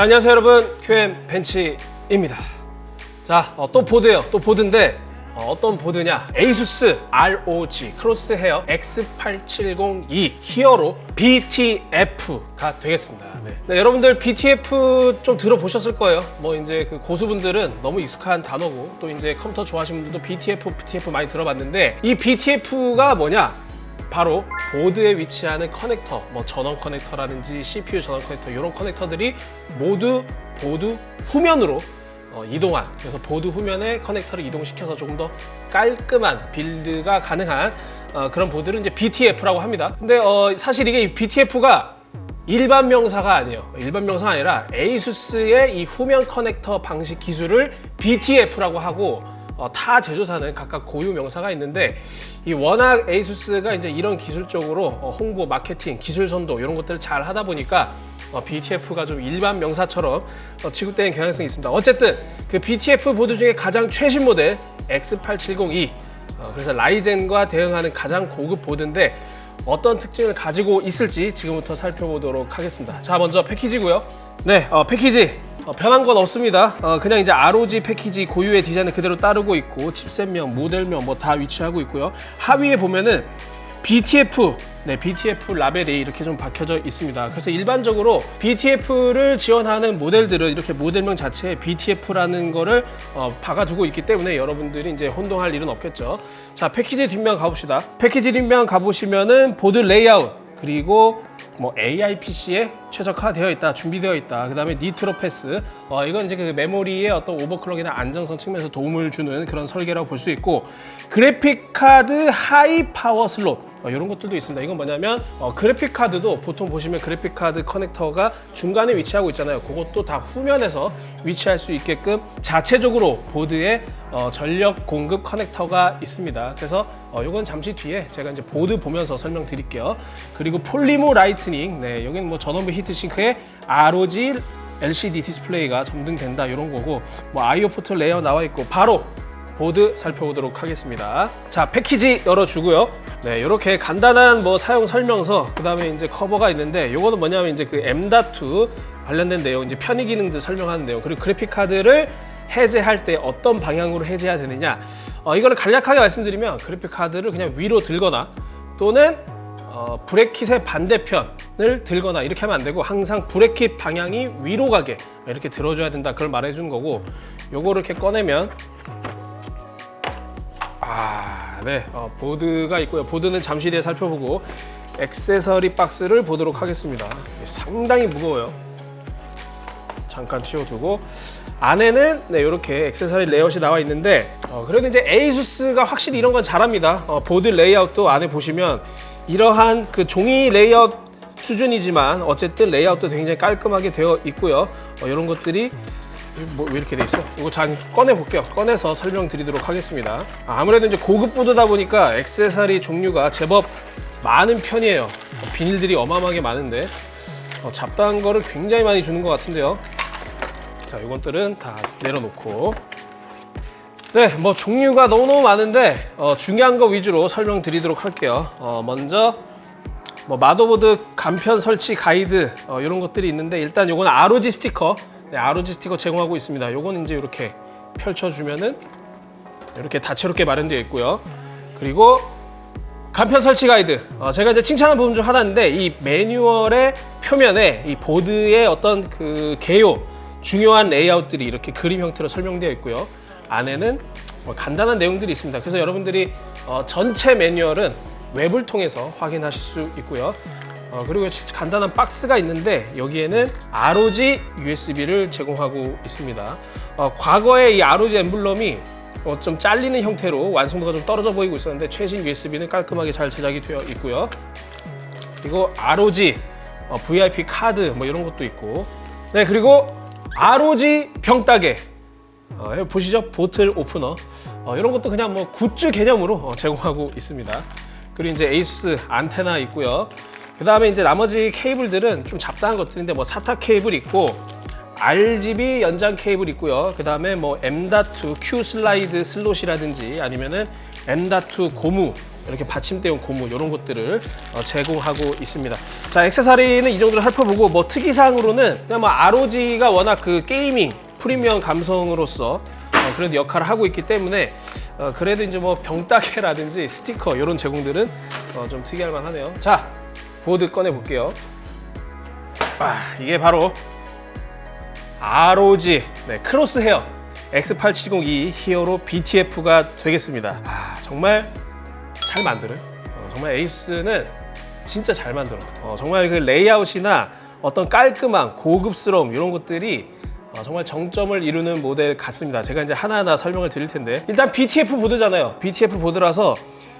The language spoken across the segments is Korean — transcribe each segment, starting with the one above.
네, 안녕하세요 여러분, QM 벤치입니다. 자, 또 보드예요. 또 보드인데 어떤 보드냐? ASUS ROG 크로스헤어 X8702 히어로 BTF가 되겠습니다. 네, 여러분들 BTF 좀 들어보셨을 거예요. 뭐 이제 그 고수분들은 너무 익숙한 단어고, 또 이제 컴퓨터 좋아하시는 분들도 BTF 많이 들어봤는데, 이 BTF가 뭐냐? 바로 보드에 위치하는 커넥터, 뭐 전원 커넥터라든지 CPU 전원 커넥터, 이런 커넥터들이 모두 보드 후면으로 이동한, 그래서 보드 후면에 커넥터를 이동시켜서 조금 더 깔끔한 빌드가 가능한 그런 보드를 이제 BTF라고 합니다. 근데 사실 이게 BTF가 일반 명사가 아니에요. 일반 명사가 아니라 ASUS의 이 후면 커넥터 방식 기술을 BTF라고 하고, 타 제조사는 각각 고유 명사가 있는데, 이 워낙 ASUS가 이제 이런 기술적으로 홍보, 마케팅, 기술 선도 이런 것들을 잘 하다 보니까 BTF가 좀 일반 명사처럼 취급되는 경향성이 있습니다. 어쨌든 그 BTF 보드 중에 가장 최신 모델 X8702, 그래서 라이젠과 대응하는 가장 고급 보드인데 어떤 특징을 가지고 있을지 지금부터 살펴보도록 하겠습니다. 자, 먼저 패키지고요. 네, 패키지 변한 건 없습니다. 그냥 이제 ROG 패키지 고유의 디자인을 그대로 따르고 있고, 칩셋명, 모델명 뭐 다 위치하고 있고요. 하위에 보면은 BTF, BTF 라벨이 이렇게 좀 박혀져 있습니다. 그래서 일반적으로 BTF를 지원하는 모델들은 이렇게 모델명 자체에 BTF라는 거를 박아두고 있기 때문에 여러분들이 이제 혼동할 일은 없겠죠. 자, 패키지 뒷면 가봅시다. 패키지 뒷면 가보시면은 보드 레이아웃, 그리고 뭐 AI PC에 최적화되어 있다, 준비되어 있다. 그 다음에 니트로 패스, 이건 이제 그 메모리의 어떤 오버클럭이나 안정성 측면에서 도움을 주는 그런 설계라고 볼 수 있고, 그래픽 카드 하이 파워 슬롯, 이런 것들도 있습니다. 이건 뭐냐면 그래픽 카드도 보통 보시면 그래픽 카드 커넥터가 중간에 위치하고 있잖아요. 그것도 다 후면에서 위치할 수 있게끔 자체적으로 보드에 전력 공급 커넥터가 있습니다. 그래서 이건 잠시 뒤에 제가 이제 보드 보면서 설명드릴게요. 그리고 폴리모 라이트닝, 여기는 뭐 전원부 히트싱크에 ROG LCD 디스플레이가 점등된다, 이런 거고, 뭐 IO 포트 레이아웃 나와 있고, 바로 보드 살펴보도록 하겠습니다. 자, 패키지 열어주고요. 이렇게 간단한 뭐 사용 설명서, 그 다음에 이제 커버가 있는데, 요거는 뭐냐면 이제 그 M.2 관련된 내용, 이제 편의 기능들 설명하는 내용, 그리고 그래픽 카드를 해제할 때 어떤 방향으로 해제해야 되느냐, 이거를 간략하게 말씀드리면 그래픽 카드를 그냥 위로 들거나 또는 브레킷의 반대편을 들거나 이렇게 하면 안 되고, 항상 브레킷 방향이 위로 가게 이렇게 들어줘야 된다, 그걸 말해주는 거고, 요거를 이렇게 꺼내면 보드가 있고요. 보드는 잠시 뒤에 살펴보고, 액세서리 박스를 보도록 하겠습니다. 상당히 무거워요. 잠깐 치워두고, 안에는 이렇게 액세서리 레이아웃이 나와 있는데, 그래도 이제 ASUS가 확실히 이런 건 잘합니다. 보드 레이아웃도 안에 보시면 이러한 그 종이 레이아웃 수준이지만 어쨌든 레이아웃도 굉장히 깔끔하게 되어 있고요. 이런 것들이 왜 이렇게 돼 있어? 이거 잠깐 꺼내 볼게요. 꺼내서 설명드리도록 하겠습니다. 아무래도 이제 고급 보드다 보니까 액세서리 종류가 제법 많은 편이에요. 비닐들이 어마어마하게 많은데 잡다한 거를 굉장히 많이 주는 것 같은데요. 자, 이것들은 다 내려놓고, 뭐 종류가 너무너무 많은데 중요한 거 위주로 설명드리도록 할게요. 먼저 뭐 마더보드 간편 설치 가이드, 이런 것들이 있는데, 일단 요건 ROG 스티커, ROG 스티커 제공하고 있습니다. 요건 이제 이렇게 펼쳐주면은 이렇게 다채롭게 마련되어 있고요. 그리고 간편 설치 가이드, 제가 이제 칭찬한 부분 중 하나인데, 이 매뉴얼의 표면에 이 보드의 어떤 그 개요, 중요한 레이아웃들이 이렇게 그림 형태로 설명되어 있고요. 안에는 간단한 내용들이 있습니다. 그래서 여러분들이 전체 매뉴얼은 웹을 통해서 확인하실 수 있고요. 그리고 간단한 박스가 있는데, 여기에는 ROG USB를 제공하고 있습니다. 과거에 이 ROG 엠블럼이 좀 잘리는 형태로 완성도가 좀 떨어져 보이고 있었는데, 최신 USB는 깔끔하게 잘 제작이 되어 있고요. 그리고 ROG VIP 카드 뭐 이런 것도 있고, 그리고 ROG 병따개, 보시죠? 보틀 오프너, 이런 것도 그냥 뭐 굿즈 개념으로 제공하고 있습니다. 그리고 이제 ASUS 안테나 있고요. 그 다음에 이제 나머지 케이블들은 좀 잡다한 것들인데, 뭐 SATA 케이블 있고, RGB 연장 케이블 있고요. 그 다음에 뭐 M.2 Q 슬라이드 슬롯이라든지 아니면은 M.2 고무 이렇게 받침대용 고무 이런 것들을 제공하고 있습니다. 자, 액세서리는 이 정도로 살펴보고 뭐 특이사항으로는 그냥 뭐 ROG가 워낙 그 게이밍 프리미엄 감성으로서 그래도 역할을 하고 있기 때문에 그래도 이제 뭐 병따개라든지 스티커 이런 제공들은 좀 특이할 만하네요. 자, 보드 꺼내 볼게요. 이게 바로 ROG 크로스 헤어 X8702 히어로 BTF가 되겠습니다. 정말 잘 만들어요. 정말 에이수스는 진짜 잘 만들어. 정말 그 레이아웃이나 어떤 깔끔함, 고급스러움 이런 것들이 정말 정점을 이루는 모델 같습니다. 제가 이제 하나하나 설명을 드릴 텐데, 일단 BTF 보드잖아요. BTF 보드라서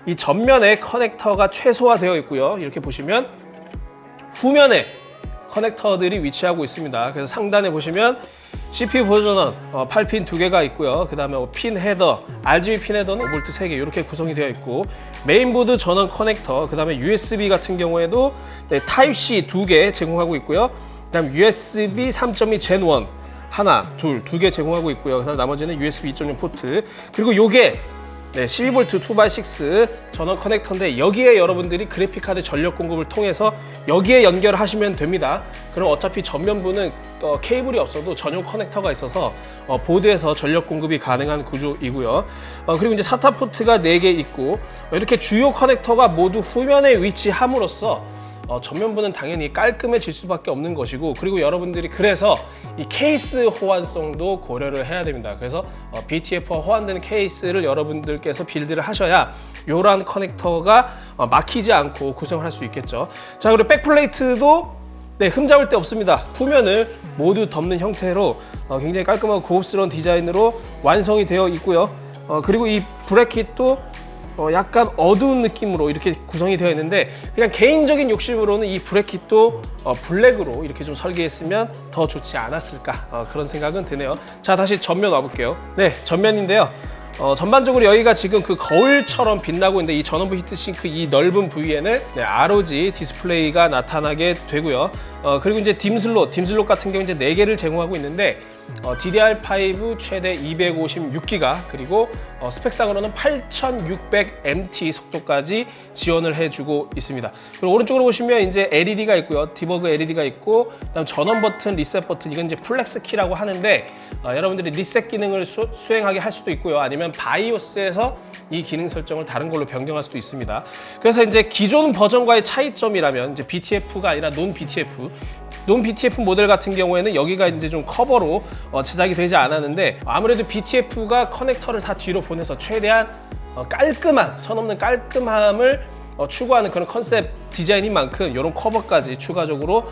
이 전면에 커넥터가 최소화되어 있고요. 이렇게 보시면 후면에 커넥터들이 위치하고 있습니다. 그래서 상단에 보시면 CPU 보조전원 8핀 2개가 있고요. 그 다음에 핀 헤더, RGB 핀 헤더는 5V 3개 이렇게 구성이 되어 있고, 메인보드 전원 커넥터, 그 다음에 USB 같은 경우에도 타입C 2개 제공하고 있고요. 그 다음 USB 3.2 Gen 1 하나, 둘, 2개 제공하고 있고요. 그다음 나머지는 USB 2.0 포트. 그리고 요게 12V 2x6 전원 커넥터인데, 여기에 여러분들이 그래픽카드 전력 공급을 통해서 여기에 연결하시면 됩니다. 그럼 어차피 전면부는 케이블이 없어도 전용 커넥터가 있어서 보드에서 전력 공급이 가능한 구조이고요. 그리고 이제 SATA 포트가 4개 있고, 이렇게 주요 커넥터가 모두 후면에 위치함으로써 전면부는 당연히 깔끔해질 수밖에 없는 것이고, 그리고 여러분들이 그래서 이 케이스 호환성도 고려를 해야 됩니다. 그래서 BTF와 호환되는 케이스를 여러분들께서 빌드를 하셔야 이러한 커넥터가 막히지 않고 구성을 할 수 있겠죠. 자, 그리고 백플레이트도 흠잡을 데 없습니다. 후면을 모두 덮는 형태로 굉장히 깔끔하고 고급스러운 디자인으로 완성이 되어 있고요. 그리고 이 브래킷도 약간 어두운 느낌으로 이렇게 구성이 되어 있는데, 그냥 개인적인 욕심으로는 이 브래킷도 블랙으로 이렇게 좀 설계했으면 더 좋지 않았을까, 그런 생각은 드네요. 자, 다시 전면 와볼게요. 네, 전면인데요. 전반적으로 여기가 지금 그 거울처럼 빛나고 있는데, 이 전원부 히트싱크 이 넓은 부위에는 ROG 디스플레이가 나타나게 되고요. 그리고 이제 딤 슬롯 같은 경우 이제 4개를 제공하고 있는데, DDR5 최대 256기가, 그리고 스펙상으로는 8600MT 속도까지 지원을 해주고 있습니다. 그리고 오른쪽으로 보시면 이제 LED가 있고요. 디버그 LED가 있고, 그다음 전원 버튼, 리셋 버튼, 이건 이제 플렉스 키라고 하는데, 여러분들이 리셋 기능을 수행하게 할 수도 있고요. 아니면 바이오스에서 이 기능 설정을 다른 걸로 변경할 수도 있습니다. 그래서 이제 기존 버전과의 차이점이라면, 이제 BTF가 아니라 논 BTF 모델 같은 경우에는 여기가 이제 좀 커버로 제작이 되지 않았는데, 아무래도 BTF가 커넥터를 다 뒤로 보내서 최대한 깔끔한, 선없는 깔끔함을 추구하는 그런 컨셉 디자인인 만큼 이런 커버까지 추가적으로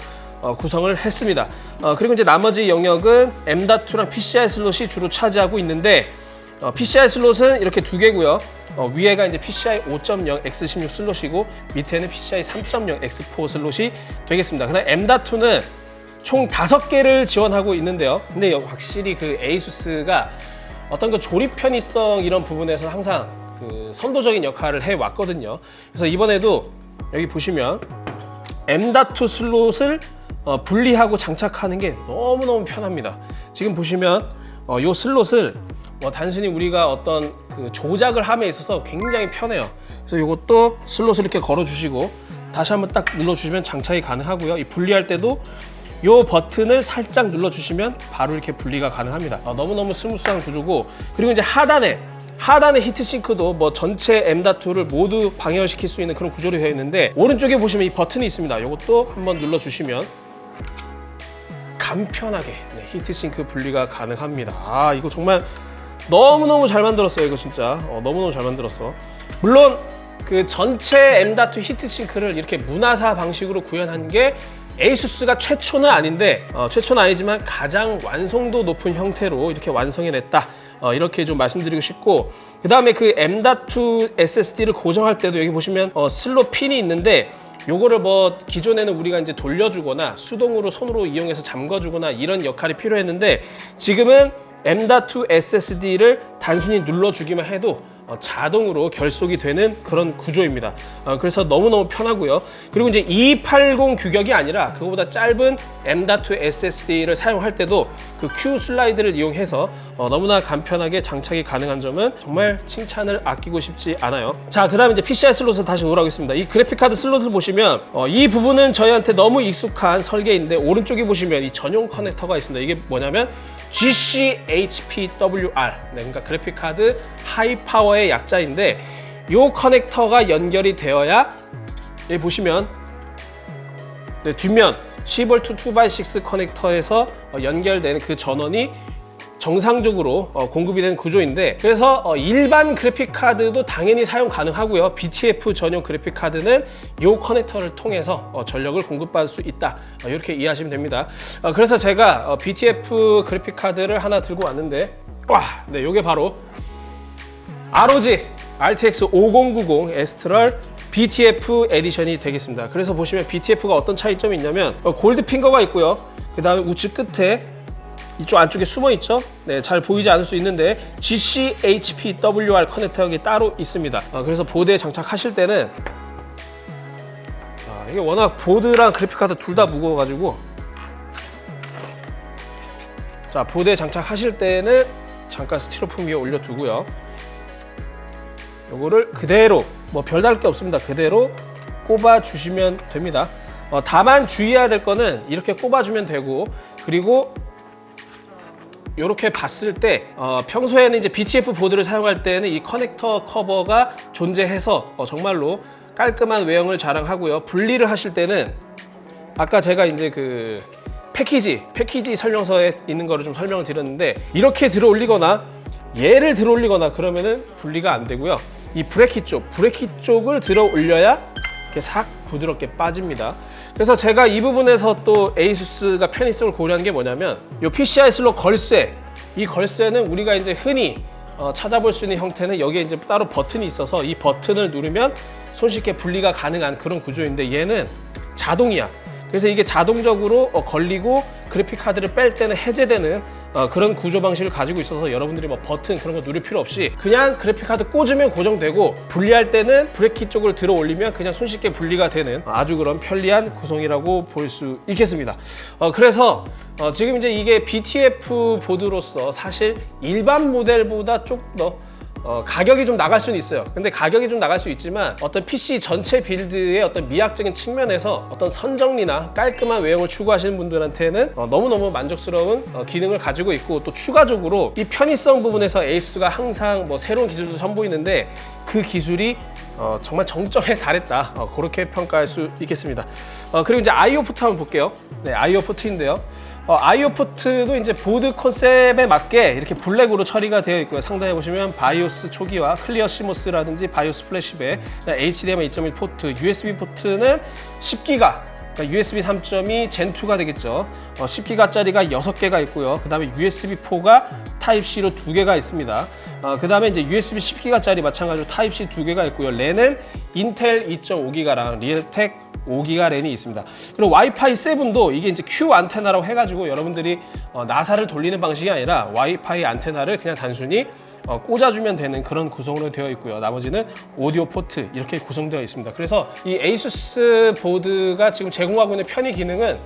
구성을 했습니다. 그리고 이제 나머지 영역은 M.2랑 PCI 슬롯이 주로 차지하고 있는데, PCI 슬롯은 이렇게 2개고요. 위에가 이제 PCI 5.0 X16 슬롯이고, 밑에는 PCI 3.0 X4 슬롯이 되겠습니다. 그다음 M.2는 총 5개를 지원하고 있는데요. 근데 확실히 그 에이수스가 어떤 그 조립 편의성 이런 부분에서 항상 그 선도적인 역할을 해 왔거든요. 그래서 이번에도 여기 보시면 M.2 슬롯을 분리하고 장착하는 게 너무너무 편합니다. 지금 보시면 이 슬롯을 단순히 우리가 어떤 그 조작을 함에 있어서 굉장히 편해요. 그래서 이것도 슬롯을 이렇게 걸어주시고 다시 한번 딱 눌러주시면 장착이 가능하고요. 이 분리할 때도 이 버튼을 살짝 눌러주시면 바로 이렇게 분리가 가능합니다. 너무너무 스무스한 구조고, 그리고 이제 하단에 히트싱크도 뭐 전체 M.2를 모두 방해시킬 수 있는 그런 구조로 되어 있는데, 오른쪽에 보시면 이 버튼이 있습니다. 이것도 한번 눌러주시면 간편하게 히트싱크 분리가 가능합니다. 이거 정말 너무너무 잘 만들었어요. 이거 진짜 너무너무 잘 만들었어. 물론 그 전체 M.2 히트싱크를 이렇게 문화사 방식으로 구현한 게 에이수스가 최초는 아닌데, 최초는 아니지만 가장 완성도 높은 형태로 이렇게 완성해냈다, 이렇게 좀 말씀드리고 싶고, 그 다음에 그 M.2 SSD를 고정할 때도 여기 보시면 슬롯 핀이 있는데, 요거를 뭐 기존에는 우리가 이제 돌려주거나 수동으로 손으로 이용해서 잠궈주거나 이런 역할이 필요했는데, 지금은 M.2 SSD를 단순히 눌러주기만 해도 자동으로 결속이 되는 그런 구조입니다. 그래서 너무너무 편하고요. 그리고 이제 280 규격이 아니라 그거보다 짧은 M.2 SSD를 사용할 때도 그 Q 슬라이드를 이용해서 너무나 간편하게 장착이 가능한 점은 정말 칭찬을 아끼고 싶지 않아요. 자, 그 다음에 이제 PCI 슬롯을 다시 돌아오겠습니다. 이 그래픽카드 슬롯을 보시면 이 부분은 저희한테 너무 익숙한 설계인데, 오른쪽에 보시면 이 전용 커넥터가 있습니다. 이게 뭐냐면 GCHPWR, 그러니까 그래픽카드 하이파워의 약자인데, 이 커넥터가 연결이 되어야 여기 보시면 뒷면 10V 2x6 커넥터에서 연결되는 그 전원이 정상적으로 공급이 되는 구조인데, 그래서 일반 그래픽카드도 당연히 사용 가능하고요. BTF 전용 그래픽카드는 이 커넥터를 통해서 전력을 공급받을 수 있다, 이렇게 이해하시면 됩니다. 그래서 제가 BTF 그래픽카드를 하나 들고 왔는데, 네, 이게 바로 ROG RTX 5090 에스트럴 BTF 에디션이 되겠습니다. 그래서 보시면 BTF가 어떤 차이점이 있냐면 골드 핑거가 있고요. 그 다음에 우측 끝에 이쪽 안쪽에 숨어 있죠? 네, 잘 보이지 않을 수 있는데 GCHPWR 커넥터가 따로 있습니다. 그래서 보드에 장착하실 때는 이게 워낙 보드랑 그래픽카드 둘 다 무거워가지고, 자, 보드에 장착하실 때는 잠깐 스티로폼 위에 올려두고요. 요거를 그대로 별다를 게 없습니다. 그대로 꼽아 주시면 됩니다. 다만 주의해야 될 거는 이렇게 꼽아 주면 되고, 그리고 이렇게 봤을 때 평소에는 이제 BTF 보드를 사용할 때는 이 커넥터 커버가 존재해서 정말로 깔끔한 외형을 자랑하고요. 분리를 하실 때는 아까 제가 이제 그 패키지 설명서에 있는 거를 좀 설명을 드렸는데, 이렇게 들어 올리거나 얘를 들어 올리거나 그러면은 분리가 안 되고요. 이 브레킷 쪽을 들어 올려야 이렇게 싹 부드럽게 빠집니다. 그래서 제가 이 부분에서 또 에이수스가 편의성을 고려한 게 뭐냐면, 이 PCI 슬롯 걸쇠, 이 걸쇠는 우리가 이제 흔히 찾아볼 수 있는 형태는 여기에 이제 따로 버튼이 있어서 이 버튼을 누르면 손쉽게 분리가 가능한 그런 구조인데, 얘는 자동이야. 그래서 이게 자동적으로 걸리고 그래픽 카드를 뺄 때는 해제되는 그런 구조 방식을 가지고 있어서 여러분들이 버튼 그런 거 누를 필요 없이 그냥 그래픽 카드 꽂으면 고정되고, 분리할 때는 브레킷 쪽을 들어 올리면 그냥 손쉽게 분리가 되는 아주 그런 편리한 구성이라고 볼 수 있겠습니다. 그래서 지금 이제 이게 BTF 보드로서 사실 일반 모델보다 좀 더 가격이 좀 나갈 수는 있어요. 근데 가격이 좀 나갈 수 있지만 어떤 PC 전체 빌드의 어떤 미학적인 측면에서 어떤 선정리나 깔끔한 외형을 추구하시는 분들한테는 너무너무 만족스러운 기능을 가지고 있고, 또 추가적으로 이 편의성 부분에서 에이수스가 항상 새로운 기술도 선보이는데 그 기술이 정말 정점에 달했다, 그렇게 평가할 수 있겠습니다. 그리고 이제 IO 포트 한번 볼게요. 네, IO 포트인데요. IO 포트도 이제 보드 컨셉에 맞게 이렇게 블랙으로 처리가 되어 있고요. 상단에 보시면 바이오스 초기화, 클리어 시모스라든지 바이오스 플래시백, HDMI 2.1 포트, USB 포트는 10기가, 그러니까 USB 3.2 Gen2가 되겠죠. 10기가짜리가 6개가 있고요. 그 다음에 USB4가 타입C로 2개가 있습니다. 그 다음에 이제 USB 10기가짜리 마찬가지로 타입C 2개가 있고요. 랜은 인텔 2.5기가랑 리얼텍 5기가 랜이 있습니다. 그리고 와이파이 7도 이게 이제 Q 안테나라고 해가지고 여러분들이 나사를 돌리는 방식이 아니라 와이파이 안테나를 그냥 단순히 꽂아주면 되는 그런 구성으로 되어 있고요. 나머지는 오디오 포트 이렇게 구성되어 있습니다. 그래서 이 에이수스 보드가 지금 제공하고 있는 편의 기능은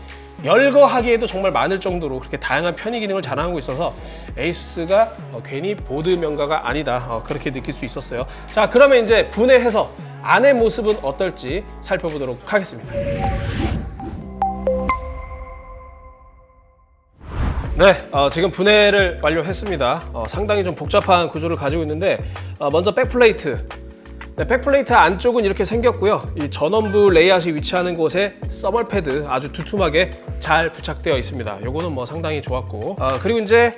열거하기에도 정말 많을 정도로 그렇게 다양한 편의 기능을 자랑하고 있어서 에이수스가 괜히 보드 명가가 아니다, 그렇게 느낄 수 있었어요. 자, 그러면 이제 분해해서 안의 모습은 어떨지 살펴보도록 하겠습니다. 네, 지금 분해를 완료했습니다. 상당히 좀 복잡한 구조를 가지고 있는데, 먼저 백플레이트. 네, 백플레이트 안쪽은 이렇게 생겼고요. 이 전원부 레이아웃이 위치하는 곳에 서멀 패드 아주 두툼하게 잘 부착되어 있습니다. 요거는 상당히 좋았고, 그리고 이제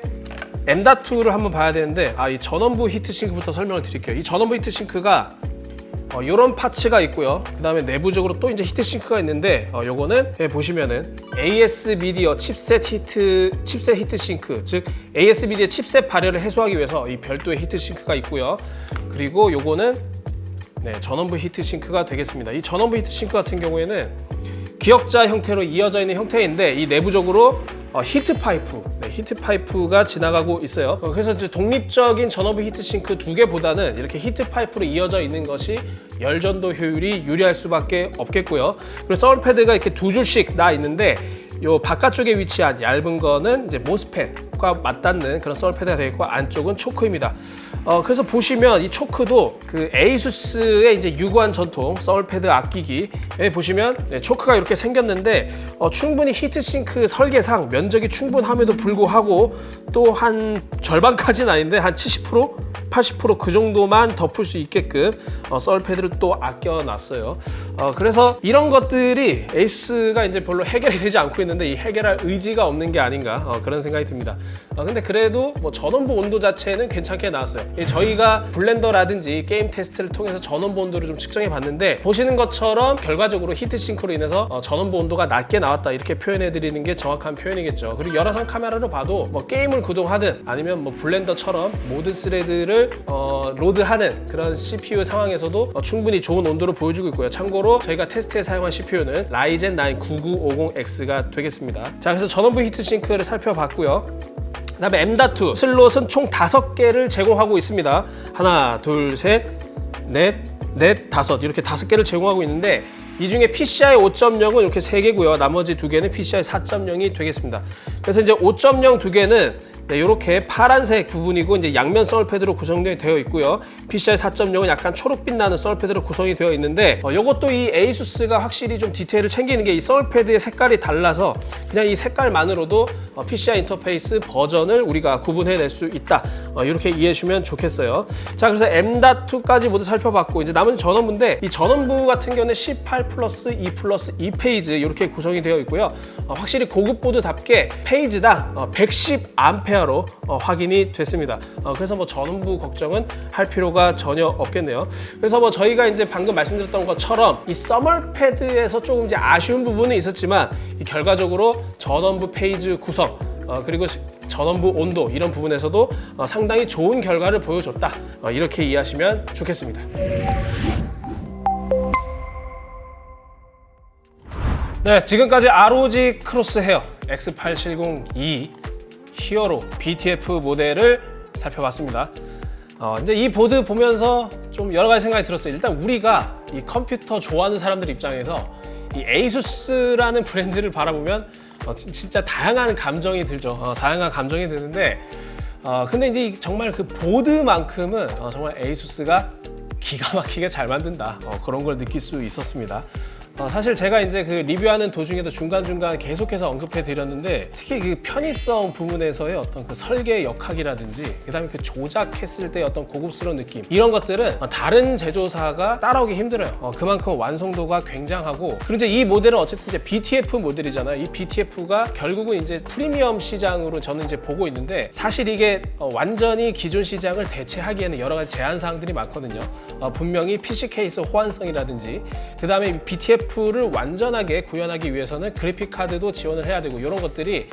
M.2를 한번 봐야 되는데, 이 전원부 히트싱크부터 설명을 드릴게요. 이 전원부 히트싱크가 이런 파츠가 있고요. 그 다음에 내부적으로 또 이제 히트싱크가 있는데, 요거는 보시면은 ASMedia 칩셋 히트싱크, 즉 ASMedia 칩셋 발열을 해소하기 위해서 이 별도의 히트싱크가 있고요. 그리고 요거는 전원부 히트싱크가 되겠습니다. 이 전원부 히트싱크 같은 경우에는 기역자 형태로 이어져 있는 형태인데, 이 내부적으로 히트 파이프, 히트 파이프가 지나가고 있어요. 그래서 이제 독립적인 전원부 히트싱크 두 개보다는 이렇게 히트 파이프로 이어져 있는 것이 열전도 효율이 유리할 수밖에 없겠고요. 그리고 서울 패드가 이렇게 두 줄씩 나 있는데 요 바깥쪽에 위치한 얇은 거는 이제 모스펫과 맞닿는 그런 서울 패드가 되어 있고 안쪽은 초크입니다. 그래서 보시면 이 초크도 그 에이수스의 이제 유구한 전통 서울 패드 아끼기 여기 보시면 초크가 이렇게 생겼는데 충분히 히트싱크 설계상 면적이 충분함에도 불구하고 또 한 절반까지는 아닌데 한 70%? 80% 그 정도만 덮을 수 있게끔 서울 패드를 또 아껴놨어요. 그래서 이런 것들이 에이수스가 이제 별로 해결이 되지 않고 있는데 이 해결할 의지가 없는 게 아닌가 그런 생각이 듭니다. 근데 그래도 뭐 전원부 온도 자체는 괜찮게 나왔어요. 저희가 블렌더라든지 게임 테스트를 통해서 전원부 온도를 좀 측정해 봤는데 보시는 것처럼 결과적으로 히트싱크로 인해서 전원부 온도가 낮게 나왔다 이렇게 표현해 드리는 게 정확한 표현이겠죠. 그리고 열화상 카메라로 봐도 뭐 게임을 구동하든 아니면 뭐 블렌더처럼 모든 스레드를 로드하는 그런 CPU 상황에서도 충분히 좋은 온도를 보여주고 있고요. 참고로 저희가 테스트에 사용한 CPU는 라이젠 9 9950X가 되겠습니다. 자, 그래서 전원부 히트싱크를 살펴봤고요. 그 다음에 M.2 슬롯은 총 5개를 제공하고 있습니다. 하나, 둘, 셋, 넷, 다섯 이렇게 5개를 제공하고 있는데 이 중에 PCI 5.0은 이렇게 3개고요. 나머지 2개는 PCI 4.0이 되겠습니다. 그래서 이제 5.0 2개는 이렇게 파란색 부분이고 이제 양면 서울 패드로 구성되어 있고요. PCI 4.0은 약간 초록빛 나는 서울 패드로 구성이 되어 있는데 이것도 이 에이수스가 확실히 좀 디테일을 챙기는 게 이 서울 패드의 색깔이 달라서 그냥 이 색깔만으로도 PCI 인터페이스 버전을 우리가 구분해낼 수 있다. 이렇게 이해해 주면 좋겠어요. 자, 그래서 M.2까지 모두 살펴봤고 이제 남은 전원부인데 이 전원부 같은 경우는 18 플러스 2 플러스 2 페이지 이렇게 구성이 되어 있고요. 확실히 고급 보드답게 페이지당 110A 로 확인이 됐습니다. 그래서 뭐 전원부 걱정은 할 필요가 전혀 없겠네요. 그래서 뭐 저희가 이제 방금 말씀드렸던 것처럼 이 서멀 패드에서 조금 이제 아쉬운 부분은 있었지만 이 결과적으로 전원부 페이지 구성 그리고 전원부 온도 이런 부분에서도 상당히 좋은 결과를 보여줬다. 이렇게 이해하시면 좋겠습니다. 네, 지금까지 ROG 크로스헤어 X8702 히어로 BTF 모델을 살펴봤습니다. 이제 이 보드 보면서 좀 여러 가지 생각이 들었어요. 일단 우리가 이 컴퓨터 좋아하는 사람들 입장에서 이 에이수스라는 브랜드를 바라보면 진짜 다양한 감정이 들죠. 다양한 감정이 드는데 근데 이제 정말 그 보드만큼은 정말 에이수스가 기가 막히게 잘 만든다. 그런 걸 느낄 수 있었습니다. 사실 제가 이제 그 리뷰하는 도중에도 중간중간 계속해서 언급해 드렸는데 특히 그 편의성 부분에서의 어떤 그 설계 역학이라든지 그다음에 그 조작했을 때 어떤 고급스러운 느낌 이런 것들은 다른 제조사가 따라오기 힘들어요. 그만큼 완성도가 굉장하고 그리고 이제 이 모델은 어쨌든 이제 BTF 모델이잖아요. 이 BTF가 결국은 이제 프리미엄 시장으로 저는 이제 보고 있는데 사실 이게 완전히 기존 시장을 대체하기에는 여러 가지 제한 사항들이 많거든요. 분명히 PC 케이스 호환성이라든지 그다음에 BTF를 완전하게 구현하기 위해서는 그래픽 카드도 지원을 해야 되고 이런 것들이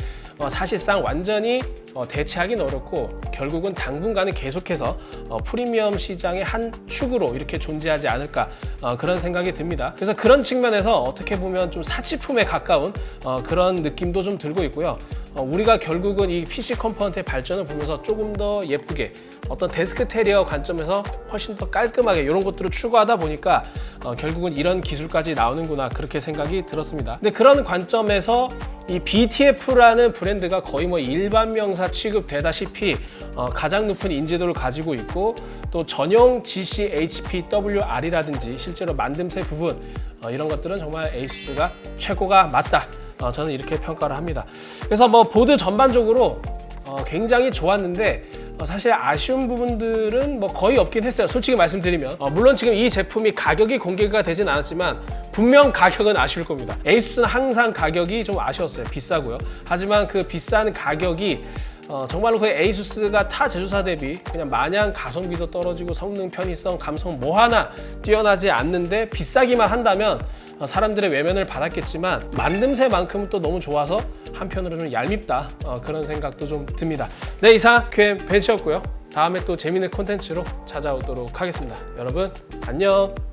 사실상 완전히 대체하기는 어렵고 결국은 당분간은 계속해서 프리미엄 시장의 한 축으로 이렇게 존재하지 않을까 그런 생각이 듭니다. 그래서 그런 측면에서 어떻게 보면 좀 사치품에 가까운 그런 느낌도 좀 들고 있고요. 우리가 결국은 이 PC 컴포넌트의 발전을 보면서 조금 더 예쁘게 어떤 데스크 테리어 관점에서 훨씬 더 깔끔하게 이런 것들을 추구하다 보니까 결국은 이런 기술까지 나오는구나 그렇게 생각이 들었습니다. 근데 그런 관점에서 이 BTF라는 브랜드가 거의 뭐 일반 명사 취급되다시피 가장 높은 인지도를 가지고 있고 또 전용 GC HPWR이라든지 실제로 만듦새 부분 이런 것들은 정말 에이수스가 최고가 맞다. 저는 이렇게 평가를 합니다. 그래서 뭐 보드 전반적으로 굉장히 좋았는데 사실 아쉬운 부분들은 뭐 거의 없긴 했어요. 솔직히 말씀드리면 물론 지금 이 제품이 가격이 공개가 되진 않았지만 분명 가격은 아쉬울 겁니다. 에이수스는 항상 가격이 좀 아쉬웠어요. 비싸고요. 하지만 그 비싼 가격이 정말로 그 에이수스가 타 제조사 대비 그냥 마냥 가성비도 떨어지고 성능, 편의성, 감성 뭐 하나 뛰어나지 않는데 비싸기만 한다면 사람들의 외면을 받았겠지만 만듦새만큼은 또 너무 좋아서 한편으로는 얄밉다 그런 생각도 좀 듭니다. 네, 이상 QM 벤치였고요. 다음에 또 재밌는 콘텐츠로 찾아오도록 하겠습니다. 여러분 안녕.